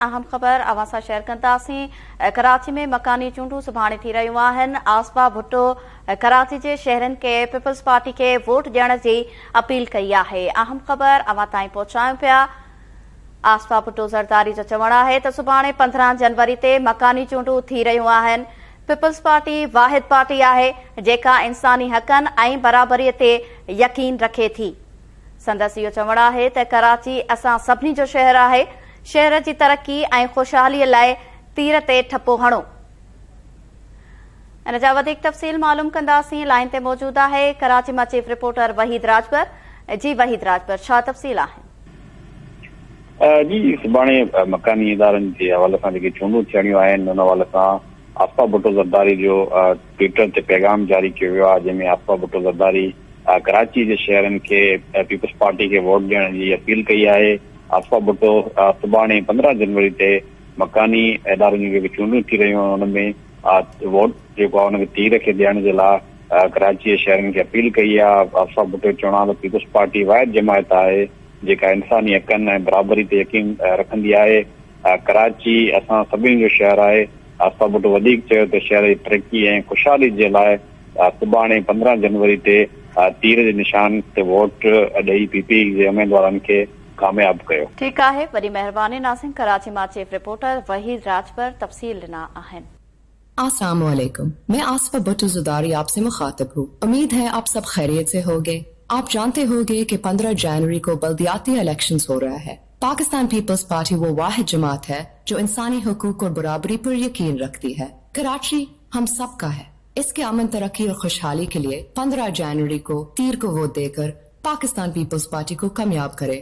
अहम ख़बर अवां सां शेयर कंदासीं। कराची में मकानी चूंडूं सुभाणे थी रहियूं आहिनि। आसफा भुट्टो कराची जे शहरनि खे पीपल्स पार्टी खे वोट ॾियण जी अपील कई आहे। अहम ख़बर अवां ताईं पहुचायूं पिया। आसफा भुट्टो ज़रदारी जो चवणु आहे त सुभाणे 15 जनवरी ते मकानी चूंडूं थी रहियूं आहिनि। पीपल्स पार्टी वाहिद पार्टी आहे जेका इंसानी हक़नि ऐं बराबरीअ ते यकीन रखे थी। संदसि इहो चवणु आहे त कराची असां सभिनी जो शहर आहे। शहर की तरक्की ऐं खुशहालीअ लाइ तीर ते ठप्पो हणो। इन जा वधीक तफ़सील मालूम कंदासीं। लाइन ते मौजूद आहे कराची मां चीफ रिपोर्टर वहीद राजबर। जी वहीद राजबर, छा तफ़सील आहिनि? जी सुभाणे मकानी इदारनि जे हवाले सां जेके चूंडूं थियणियूं आहिनि उन हवाले सां आसफा भुट्टो ज़रदारी जो ट्विटर ते पैगाम जारी कयो वियो आहे, जंहिंमें आसफा भुट्टो ज़रदारी कराची जे शहरनि खे पीपल्स पार्टी खे वोट ॾियण जी अपील कई आहे। आसफा भुट्टो सुभाणे 15 जनवरी ते मकानी इदारनि जूं जेके चूंडूं थी रहियूं आहिनि उनमें वोट जेको आहे उनखे तीर खे ॾियण जे लाइ कराची जे शहरनि खे अपील कई आहे। आसफा भुट्टो चवणु आहे त पीपल्स पार्टी वाहिद जमायत आहे जेका इंसानी हक़नि ऐं बराबरी ते यकीन रखंदी आहे। कराची असां सभिनी जो शहर आहे। आसफा भुट्टो वधीक चयो त शहर जी तरक्की ऐं खुशहाली जे लाइ सुभाणे 15 जनवरी ते तीर जे निशान ते वोट ॾेई पीपी जे उम्मीदवारनि खे कामयाब कयो। ठीक है, वरी मेहरबानी नाज़रीन। कराची मां चीफ रिपोर्टर वहीद राजबर तफसील ॾिना आहिनि। अस्सलाम वालेकुम, मैं आसफा भुट्टो ज़रदारी आपसे मुखातिब हूँ। उम्मीद है आप सब खैरियत से होंगे। आप जानते होंगे कि 15 जनवरी को बल्दियाती इलेक्शंस हो रहा है। पाकिस्तान पीपल्स पार्टी वो वाहिद जमात है जो इंसानी हुकूक और बराबरी पर यकीन रखती है। कराची हम सब का है। इसके अमन, तरक्की और खुशहाली के लिए 15 जनवरी को तीर को वोट देकर पाकिस्तान पीपल्स पार्टी को कामयाब करे।